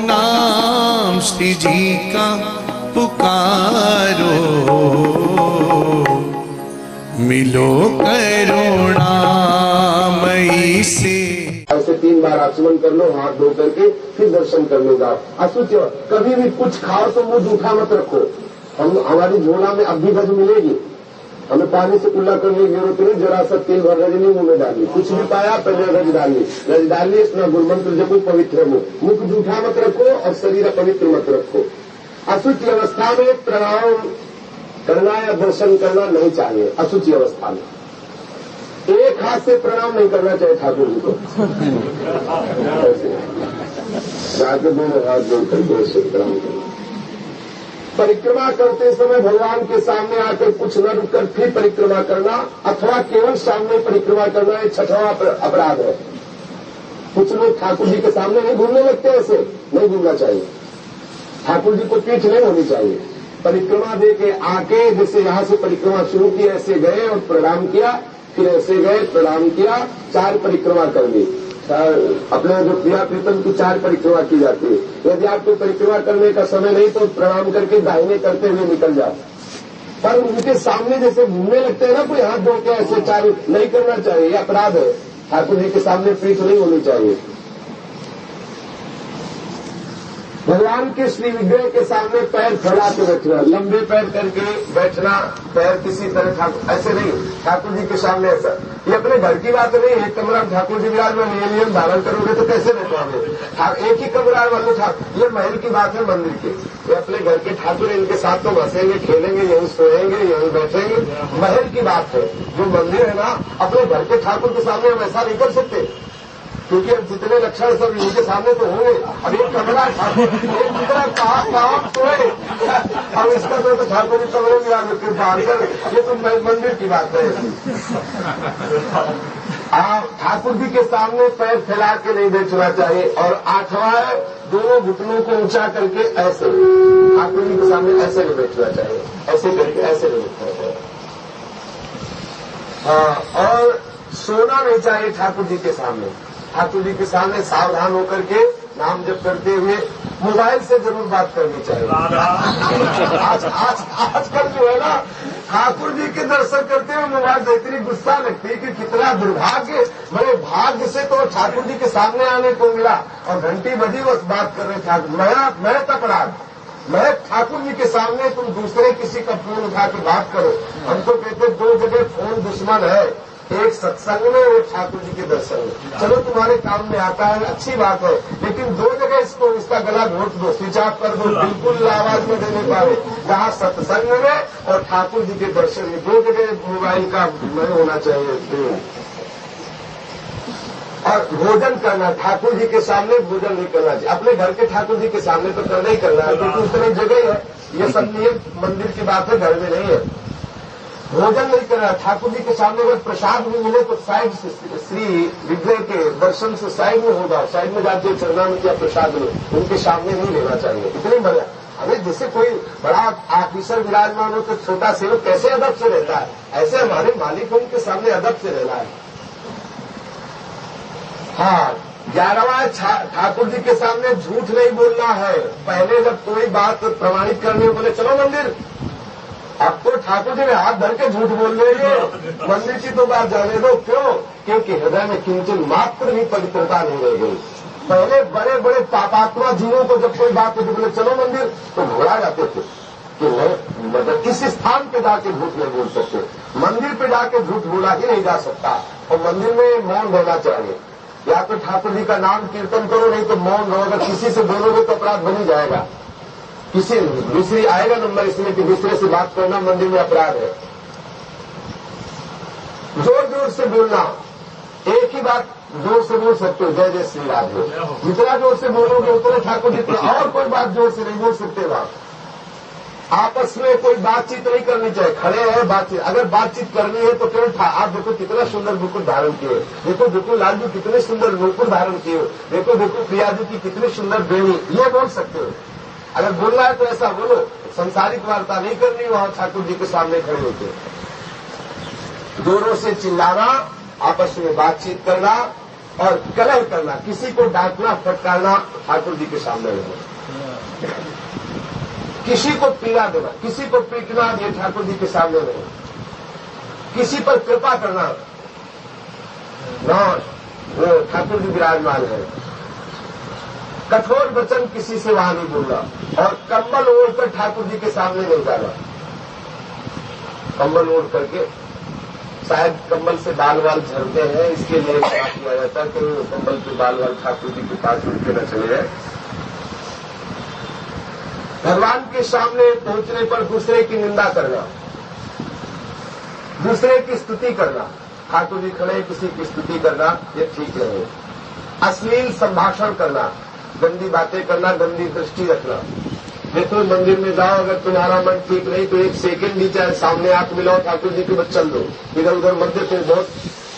नाम श्री जी का पुकारो, मिलो करुणामयी से। ऐसे 3 बार आचमन कर लो, हाथ धो करके फिर दर्शन करने जाओ। अशुचि कभी भी कुछ खाओ तो मुंह जूठा मत रखो। हमारी झोला में अब भी गज मिलेगी, हमें पानी से कुल्ला करने की जरूरत नहीं। जरा सा तेल भर रजनी मुंह में डालिए, कुछ भी पाया पहले रज डालिए, इसमें गुरुमंत्र जपो, पवित्र मुख जूठा मत रखो और शरीर पवित्र मत रखो। अशुचि अवस्था में प्रणाम करना या दर्शन करना नहीं चाहिए। अशुचि अवस्था में एक हाथ से प्रणाम नहीं करना चाहिए ठाकुर जी को, जाके दोनों हाथ जोड़ करके ऐसे प्रणाम करना। परिक्रमा करते समय भगवान के सामने आकर कुछ न रुककर फिर परिक्रमा करना अथवा केवल सामने परिक्रमा करना, ये 6वां अपराध है। कुछ लोग ठाकुर जी के सामने नहीं घूमने लगते, ऐसे नहीं घूमना चाहिए। ठाकुर जी को पीठ नहीं होनी चाहिए। परिक्रमा दे के आके जैसे यहां से परिक्रमा शुरू की ऐसे गए और प्रणाम किया, फिर ऐसे गए प्रणाम किया, 4 परिक्रमा कर ली। अपने जो प्रिया प्रीतम की 4 परिक्रमा की जाती है। यदि आपको परिक्रमा करने का समय नहीं तो प्रणाम करके दाहिने करते हुए निकल जाओ। पर उनके सामने जैसे घूमने लगते हैं ना, कोई हाथ जोड़ के ऐसे 4 नहीं करना चाहिए, ये अपराध है। ठाकुर जी के सामने पीठ नहीं होनी चाहिए। भगवान के श्री विग्रह के सामने पैर फैला के बैठना, लंबे पैर करके बैठना, पैर किसी तरह ऐसे नहीं। ठाकुर जी के सामने ऐसा, ये अपने घर की बात नहीं है। एक कमरा ठाकुर जी विराजमान नियम धारण करोगे तो कैसे बैठोगे? एक ही कमरा वाले ठाकुर, ये महल की बात है मंदिर की। ये अपने घर के ठाकुर, इनके साथ तो बसेंगे, खेलेंगे, यहीं सोएंगे, यहीं बैठेंगे। महल की बात है। जो मंदिर है ना, अपने घर के ठाकुर के सामने हम ऐसा नहीं कर सकते, क्योंकि अब जितने लक्षण सब इनके सामने तो होंगे। अब एक कमरा ठाकुर, एक दूसरा कहाँ सोए, अब इसका तो ठाकुर जी कमरे में आगे फिर बाहर कर, ये तो मंदिर की बात है। ठाकुर जी के सामने पैर फैला के नहीं बैठना चाहिए। और 8वां है, दोनों घुटनों को ऊंचा करके ऐसे ठाकुर जी के सामने ऐसे नहीं बैठना चाहिए, ऐसे करके ऐसे नहीं बैठना चाहिए। और सोना नहीं चाहिए ठाकुर जी के सामने। ठाकुर जी के सामने सावधान होकर के नाम जप करते हुए मोबाइल से जरूर बात करनी चाहिए। आजकल जो है ना, ठाकुर जी के दर्शन करते हुए मोबाइल से इतनी गुस्सा लगती है कि कितना दुर्भाग्य, बड़े भाग्य से तो ठाकुर जी के सामने आने को मिला और घंटी बजी बस बात कर रहे ठाकुर। मैं अपराध, मैं ठाकुर जी के सामने तुम दूसरे किसी का फोन उठा के बात करो। हम तो कहते 2 जगह फोन दुश्मन है, एक सत्संग में और ठाकुर जी के दर्शन में। चलो तुम्हारे काम में आता है, अच्छी बात है, लेकिन 2 जगह इसका गला घोट दो, स्विच ऑफ कर दो, बिल्कुल आवाज में देने पाए। जहां सत्संग में और ठाकुर जी के दर्शन में 2 जगह मोबाइल का नहीं होना चाहिए। और भोजन करना, ठाकुर जी के सामने भोजन नहीं करना चाहिए। अपने घर के ठाकुर जी के सामने तो करना ही करना है, क्योंकि उस तरह जगह है। ये सब नियम मंदिर की बात है, घर में नहीं है। भोजन नहीं करना ठाकुर जी के सामने। अगर प्रसाद भी मिले तो साइड से, श्री विग्रह के दर्शन से साइड में होगा, साइड में जाके चरणामृत या प्रसाद में, उनके सामने नहीं लेना चाहिए। इतनी मजा। अरे जैसे कोई बड़ा ऑफिसर विराजमान हो तो छोटा सेवक कैसे अदब से रहता है, ऐसे हमारे मालिक उनके सामने अदब से रहना है। हाँ, 11वां ठाकुर जी के सामने झूठ नहीं बोलना है। पहले जब कोई बात प्रमाणित करने बोले चलो मंदिर, अब तो ठाकुर जी ने हाथ धर के झूठ बोल रहे हैं। मंदिर की तो बात जाने दो, क्यों? क्योंकि हृदय में किंचन मात्र भी पवित्रता नहीं रह गई। पहले बड़े बड़े पापात्मा जीवों को जब कोई बात बोले चलो मंदिर तो घोड़ा जाते थे कि मतलब किसी स्थान पे जाके झूठ नहीं बोल सकते। मंदिर पे जाके झूठ बोला ही नहीं जा सकता, और मंदिर में मौन रहना चाहिए। या तो ठाकुर जी का नाम कीर्तन करो, नहीं तो मौन रहो। अगर किसी से बोलोगे तो अपराध बन ही जाएगा। किसी दूसरी आएगा नंबर इसमें कि दूसरे से बात करना मंदिर में अपराध है। जोर जोर से बोलना, एक ही बात जोर से बोल सकते हो, जय जय श्री राधे। जितना जोर से बोलोगे उतने ठाकुर जी, और कोई बात जोर से नहीं बोल सकते। बात आपस में कोई बातचीत नहीं करनी चाहिए। खड़े हैं बातचीत, अगर बातचीत करनी है तो केवल आप देखो कितना सुंदर मुकुट धारण किए, देखो लालजू कितने सुंदर मुकुट धारण किए, देखो प्रिया जी की कितनी सुंदर बेणी, ये बोल सकते हो। अगर बोलना है तो ऐसा बोलो, संसारिक वार्ता नहीं करनी। वहां ठाकुर जी के सामने खड़े होते जोरों से चिल्लाना, आपस में बातचीत करना, और कलह करना, किसी को डांटना फटकारना ठाकुर जी के सामने नहीं। किसी को पीड़ा देना, किसी को पीटना, ये ठाकुर जी के सामने नहीं। किसी पर कृपा करना, वो ठाकुर जी विराजमान है। कठोर वचन किसी से वहां नहीं बोलना, और कंबल ओढ़कर ठाकुर जी के सामने नहीं जाना। कंबल ओढ़ करके, शायद कंबल से बाल वाल झड़ते हैं, इसके लिए क्या किया जाता है कि कंबल के बाल वाल ठाकुर जी के पास उनके न चले जाए। भगवान के सामने पहुंचने पर दूसरे की निंदा करना, दूसरे की स्तुति करना, ठाकुर जी खड़े किसी की स्तुति करना, ये ठीक नहीं। अश्लील संभाषण करना, गंदी बातें करना, गंदी दृष्टि रखना। देखो मंदिर में जाओ, अगर तुम्हारा मन ठीक नहीं तो एक सेकंड भी चाहे सामने आंख मिलाओ ठाकुर जी के मत चल दो, इधर उधर मत देखो।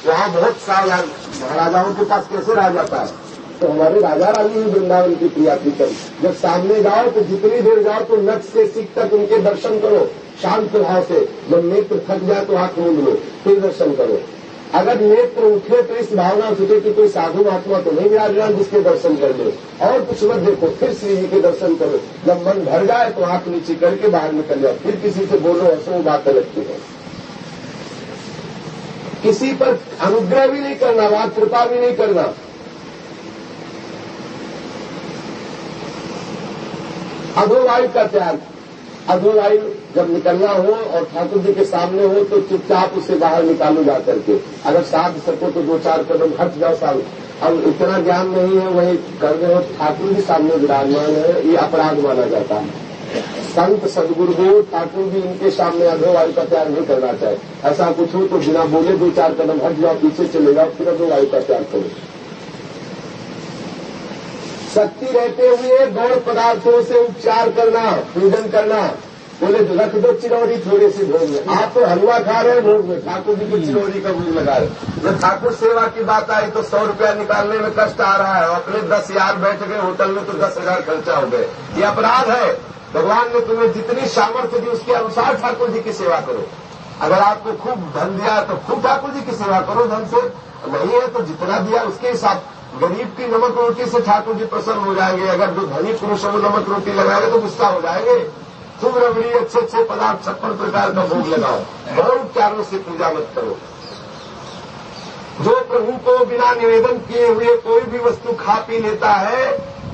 वहां बहुत सारा महाराजाओं के पास कैसे रह जाता है, तो हमारे राजा रानी ही वृंदावन की प्रिया प्रीतम, जब सामने जाओ तो जितनी देर जाओ तो नख से सिख तक उनके दर्शन करो शांत भाव से। जब नेत्र थक जाए तो आंख मूंद लो, फिर दर्शन करो। अगर नेत्र उठे तो इस भावना से कि कोई साधु महात्मा तो नहीं विराजमान जिसके दर्शन कर लो, और कुछ मत देखो, फिर श्री जी के दर्शन करो। जब मन भर जाए तो आंख नीचे करके बाहर निकल जाओ, फिर किसी से बोलो, हंसो, बातें लगती है। किसी पर अनुग्रह भी नहीं करना, वहां कृपा भी नहीं करना। अधोवायु का त्याग, अधोवायु जब निकलना हो और ठाकुर जी के सामने हो तो चुपचाप उसे बाहर निकालो जा करके। अगर साध सको तो 2-4 कदम हट जाओ। साल अब इतना ज्ञान नहीं है, वही कर रहे हो, ठाकुर जी सामने विराजमान है, ये अपराध माना जाता है। संत सदगुरु हो, ठाकुर जी इनके सामने अधोवायु का त्याग नहीं करना चाहिए। ऐसा कुछ हो तो बिना बोले 2-4 कदम हट जाओ, पीछे चले जाओ, फिर अधोवायु का त्याग करो। शक्ति रहते हुए गौण पदार्थों से उपचार करना, पूजन करना। बोले रख दो चिरौरी थोड़े से भोग में, आप तो हलवा खा रहे हैं भोग में, ठाकुर जी की चिरौरी का भोग लगा रहे। जब ठाकुर सेवा की बात आई तो 100 रुपया निकालने में कष्ट आ रहा है, और अपने 10 यार बैठ गए होटल में तो 10,000 खर्चा हो गए। ये अपराध है। भगवान ने तुम्हें जितनी सामर्थ्य दी उसके अनुसार ठाकुर जी की सेवा करो। अगर आपको खूब धन दिया तो खूब ठाकुर जी की सेवा करो धन से, नहीं है तो जितना दिया उसके हिसाब। गरीब की नमक रोटी से ठाकुर जी प्रसन्न हो जाएंगे, अगर जो धनी पुरुष है वो नमक रोटी लगाएंगे तो गुस्सा हो जाएंगे। खूब रबड़ी, अच्छे पदार्थ, 56 प्रकार का भोग लगाओ, बहुत उपचारों से पूजा मत करो। जो प्रभु को बिना निवेदन किए हुए कोई भी वस्तु खा पी लेता है,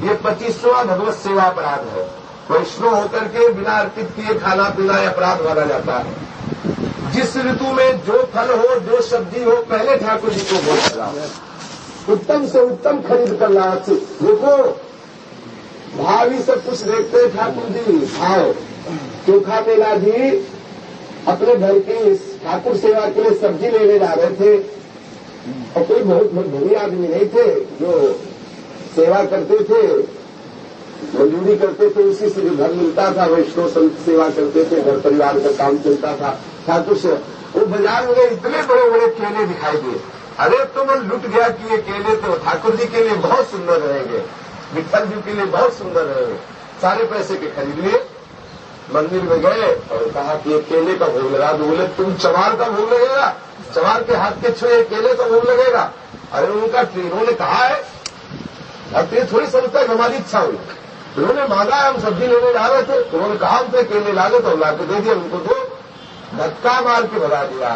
ये 25वां भगवत सेवा अपराध है। वैष्णव होकर के बिना अर्पित किए खाना पीना अपराध माना जाता है। जिस ऋतु में जो फल हो, जो सब्जी हो, पहले ठाकुर जी को भोग लगाओ। उत्तम से उत्तम खरीद कर लाओ। देखो भावी सब कुछ देखते हैं ठाकुर जी। भाव चोखा मेला जी अपने घर की ठाकुर सेवा के लिए सब्जी लेने जा रहे थे, और कोई बहुत धनी आदमी नहीं थे, जो सेवा करते थे, मजदूरी करते थे, उसी से जो घर मिलता था वैष्णव संत सेवा करते थे, घर परिवार का काम चलता था ठाकुर से। वो बाजार में इतने बड़े बड़े केले दिखाई दिए। अरे तो मन लुट गया कि ये केले तो ठाकुर जी के लिए बहुत सुंदर रहेंगे, विठल जी के लिए बहुत सुंदर रहेंगे। सारे पैसे के खरीद लिए, मंदिर में गए और कहा कि ये केले का भोग लगा दो। बोले तुम चमार का भोग लगेगा, चमार के हाथ के छुए केले का भोग लगेगा। अरे उनका उन्होंने कहा है, अब ये थोड़ी समझता है हमारी इच्छा हुई। उन्होंने मांगा, हम सब्जी लेने जा रहे थे, उन्होंने कहा हमसे केले ला दो, तो ला के दे दिया उनको। तो धक्का मार के भगा दिया,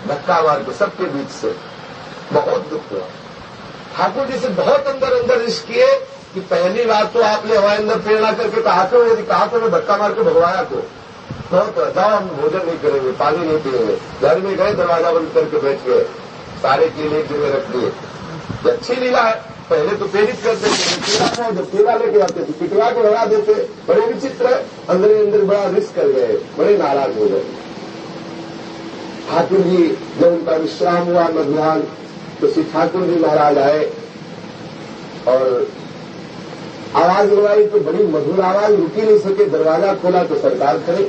धक्का मार के सबके बीच से। बहुत दुख हुआ। ठाकुर जी से बहुत अंदर रिश्क किए कि पहली बार तो आपने हमारे अंदर प्रेरणा करके कहा क्यों, यदि कहा तो मैं धक्का मार के भगवाया को तो जाओ हम भोजन नहीं करेंगे, पानी नहीं पिएंगे। घर में गए, दरवाजा बंद करके बैठ गए, सारे केले एक जगह रख दिए। अच्छी लीला है। पहले तो प्रेरित करते थे, केला था, जब केला लेके आते थे पिटवा के भगा देते। बड़े विचित्र है, अंदर बड़ा रिस्क कर गए, बड़े नाराज हो गए। ठाकुर जी जब उनका विश्राम हुआ मध्याह्न, तो श्री ठाकुर जी महाराज आए और आवाज लगाई तो बड़ी मधुर आवाज, रुकी नहीं सके। दरवाजा खोला तो सरकार खड़े।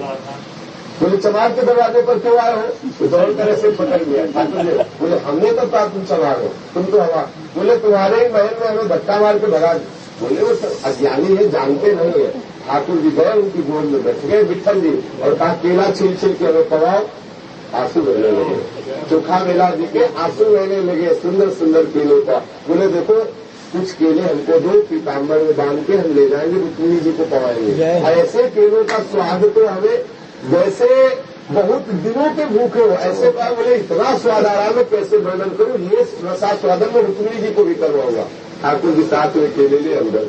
बोले चमार के दरवाजे पर क्यों आए हो? तो दोनों तरह से पकड़ लिया ठाकुर जी। बोले हमने तो कहा तुम चमार हो, तुम तो हवा। बोले तुम्हारे ही महल में हमें धक्का मार के भगा। बोले वो अज्ञानी है, जानते नहीं है। ठाकुर जी गए, उनकी गोद में बैठ गए विठल जी, और कहा केला छील के हमें पवाओ। आंसू बहने लगे। चोखा मेला जी के आंसू बहने लगे। सुंदर सुंदर केलों का बोले देखो कुछ केले हमको दो, पीताम्बर में बांध के हम ले जाएंगे, रुक्मिणी जी को पवाएंगे। ऐसे केलों का स्वाद तो हमें जैसे बहुत दिनों के भूखे हो ऐसे कहा, बोले इतना स्वाद आ रहा है मैं कैसे वर्णन करूं, ये रसा स्वादन में रुक्मिणी जी को भी करवाऊंगा। ठाकुर जी साथ में केले ले अंदर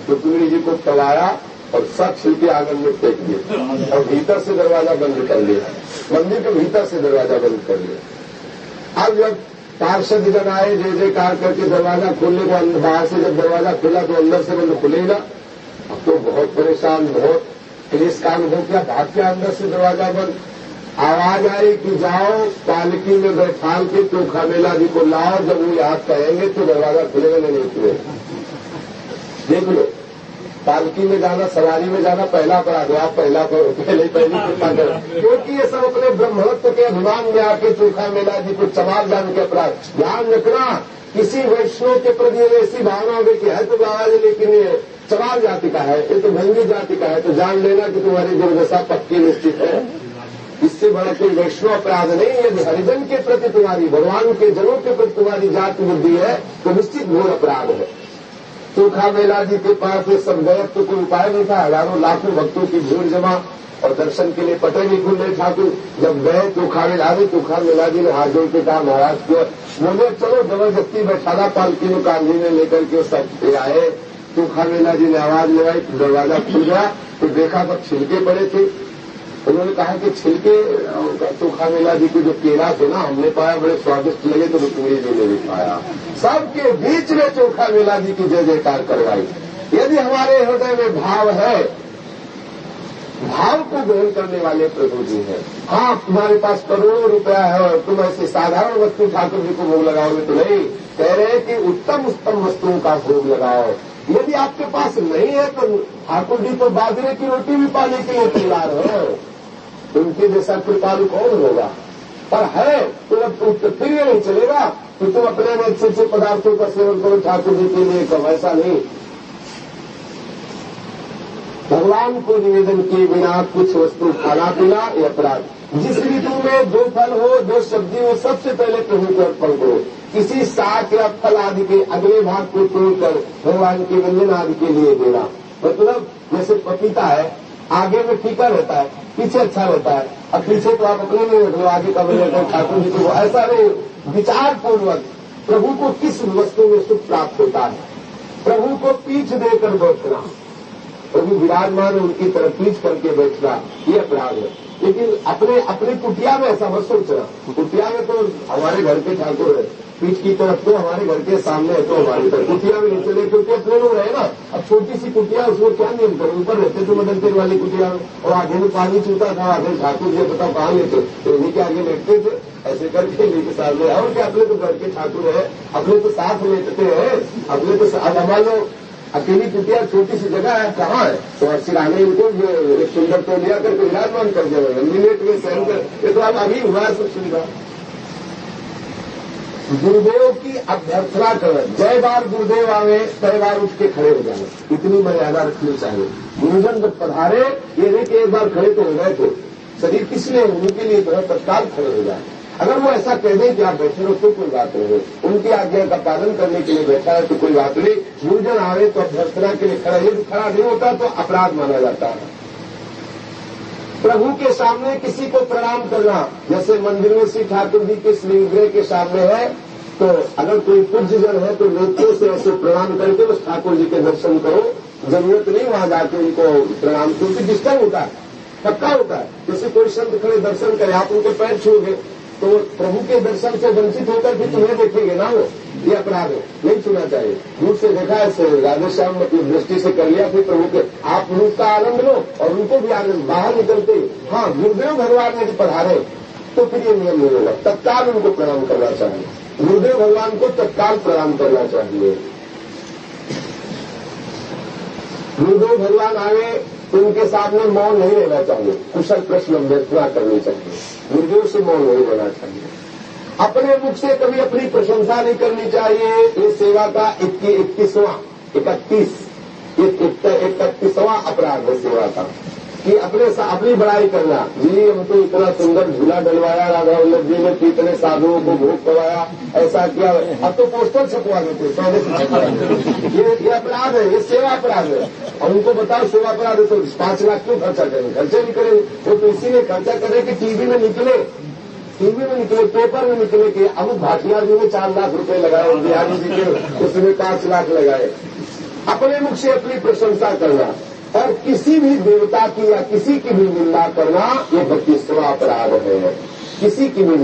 रुक्मिणी जी को पवाया और सब छिलके आंगन में फेंक दिए और भीतर से दरवाजा बंद कर लिया, मंदिर के भीतर से दरवाजा बंद कर लिया। अब जब पार्षद जन आए जय जयकार करके दरवाजा खोलने को, बाहर से जब दरवाजा खुला तो अंदर से बंद खुलेगा। अब तो बहुत परेशान, बहुत क्लेश काम हो गया, भाग के अंदर से दरवाजा बंद। आवाज आई कि जाओ पालकी में बैठाल के चोखा मेला जी को लाओ, जब वो याद कहेंगे तो दरवाजा खुलेगा नहीं खुलेगा। देख लो, पालकी में जाना, सवारी में जाना पहला अपराध है, आप पहली कृपा करें, क्योंकि ये सब अपने ब्रह्मत्व के अभिमान में आके चोखा मेला जी को चमार जाने के अपराध। ध्यान रखना, किसी वैष्णव के प्रति ऐसी भावना होगी कि है तो बाबा जी लेकिन ये चमार जाति का है, ये तो भंगी जाति का है, तो जान लेना कि तुम्हारी दुर्दशा पक्की निश्चित है। इससे बड़ा कोई वैष्णव अपराध नहीं। यदि हरिजन के प्रति तुम्हारी, भगवान के जनों के प्रति तुम्हारी जाति बुद्धि है तो निश्चित घोर अपराध है। चोखा मेला जी के पास ये सब गए तो कोई उपाय नहीं था, हजारों लाखों भक्तों की भीड़ जमा और दर्शन के लिए पटे नहीं खुल रहे ठाकुर। जब गए चोखा मेला जी, चोखा मेला जी ने हाथ जोड़ के कहा महाराज को बोले चलो जबरदस्ती बैठाना पालकी में, कांजी में लेकर के सब आए। चोखा मेला जी ने आवाज लगाई, दरवाजा खुल गया तो देखा तब छिलके पड़े थे। उन्होंने कहा कि छिलके चोखा मेला जी के जो केला थे ना हमने पाया बड़े स्वादिष्ट लगे, तो रुक्मिणी जी ने भी पाया। सबके बीच में चोखा मेला जी की जय जयकार करवाई। यदि हमारे हृदय में भाव है, भाव को ग्रहण करने वाले प्रभु जी हैं। हाँ, तुम्हारे पास करोड़ों रुपया है और तुम ऐसे साधारण वस्तु ठाकुर जी को भोग लगाओगे तो नहीं, कह रहे हैं कि उत्तम उत्तम वस्तुओं का भोग लगाओ। यदि आपके पास नहीं है तो ठाकुर जी तो बाजरे की रोटी भी पाने के लिए तैयार हो, उनके जैसा कृपालु कौन होगा। पर है तो अब फिर ये नहीं चलेगा कि तुम अपने में अच्छे अच्छे पदार्थों का सेवन करो ठाकुर जी के लिए, कब ऐसा नहीं। भगवान को निवेदन किए बिना कुछ वस्तु खाना पीना ये अपराध। जिस ऋतु में दो फल हो, दो सब्जी हो, सबसे पहले प्रभु को अर्पण करो। किसी शाक या फल आदि के अगले भाग को तोड़कर भगवान के व्यंजन आदि के लिए देना। मतलब जैसे पपीता है, आगे में फीका रहता है, पीछे अच्छा रहता है, अब पीछे तो आप अपने में रख लो, आगे का बने ठाकुर जी को। ऐसा नहीं, विचार पूर्वक प्रभु को किस वस्तु में सुख प्राप्त होता है, प्रभु को पीठ देकर बैठना, प्रभु विराजमान उनकी तरफ पीठ करके बैठना, ये अपराध है। लेकिन अपने अपनी कुटिया में ऐसा मत सोचना। कुटिया में तो हमारे घर के ठाकुर है, पीठ की तरफ तो हमारे घर के सामने है तो हमारी तरफ कुटिया में नहीं चले, क्योंकि अपने लोग रहे ना। अब छोटी सी कुटिया, उसमें क्या नियम करें, ऊपर रहते तो मदन तेल वाली कुटिया में, और आगे में पानी चूता था, आगे ठाकुर जी पता कहाँ लेते, तो इन्हीं के आगे लेटते थे, ऐसे करके लेके सामने। और क्या अपने तो घर के ठाकुर है, अपने तो साथ लेटते हैं, अपने तो हमारे लोग अकेली कुटिया छोटी सी जगह है, कहाँ है, तो सिराने इनको एक सुंदर तो लिया करके विराजमान कर दिया, मिलेट में सहन कर, ये तो अब अभी हुआ है सब सुविधा। गुरुदेव की अभ्यर्थना कर, जय बार गुरुदेव आवे कई बार उठ के खड़े हो जाए, इतनी मर्यादा रखनी चाहिए। गुरुजन जब पधारे, ये नहीं कि एक बार खड़े तो हो गए थे, शरीर किस लिए, उनके लिए तो तत्काल खड़े हो जाए। अगर वो ऐसा कह दें कि आप बैठे रहो तो कोई बात नहीं, उनकी आज्ञा का पालन करने के लिए बैठा है तो कोई बात नहीं। गुरुजन आवे तो अभ्यर्थना के लिए खड़ा, यदि खड़ा नहीं होता तो अपराध माना जाता है। प्रभु के सामने किसी को प्रणाम करना, जैसे मंदिर में श्री ठाकुर जी के श्रीविग्रह के सामने है, तो अगर कोई पूज्य जन है तो नेत्रों से ऐसे प्रणाम करके उस ठाकुर जी के दर्शन करो। जरूरत नहीं वहां जाके उनको प्रणाम, क्योंकि डिस्टर्ब होता है, पक्का होता है। जैसे कोई संत खड़े दर्शन करे, आप उनके पैर छूओगे तो प्रभु के दर्शन से वंचित होकर फिर तुम्हें देखेंगे ना, वो ये अपराध है, नहीं छूना चाहिए। दूर से देखा है, राधेश्याम मतलब दृष्टि से कर लिया, फिर प्रभु के आप रूप का आनंद लो और उनको भी आनंद। बाहर निकलते हाँ गुरुदेव भगवान यदि पधारे तो फिर ये नियम नहीं होगा, तत्काल उनको प्रणाम करना चाहिए। गुरुदेव भगवान को तत्काल प्रणाम करना चाहिए। गुरुदेव भगवान आए तो उनके सामने मौन नहीं रहना चाहिए, कुशल प्रश्न अभ्यर्थना करनी चाहिए, गुरुदेव से मौन नहीं रहना चाहिए। अपने मुख से कभी अपनी प्रशंसा नहीं करनी चाहिए। ये सेवा का 31वां अपराध है सेवा का। कि अपनी बड़ाई करना, जी हमको इतना सुंदर झूला डलवाया राधा वल्लभ जी ने, कितने साधुओं को भोग करवाया, ऐसा किया। अब तो पोस्टर छपवा देते, पहले से छपवा देते। ये अपराध है, ये सेवा अपराध है। और उनको बताओ सेवा अपराध है तो 5 लाख क्यों खर्चा करें? खर्चे नहीं करें वो तो इसीलिए खर्चा करें कि टीवी में निकले, पेपर में निकले कि अमुक भाटिया जी ने 4 लाख रुपए लगाए, बिहारी जी के उसमें 5 लाख लगाए। अपने मुख से अपनी प्रशंसा करना और किसी भी देवता की या किसी की भी निंदा करना, ये 32वां अपराध है। किसी की भी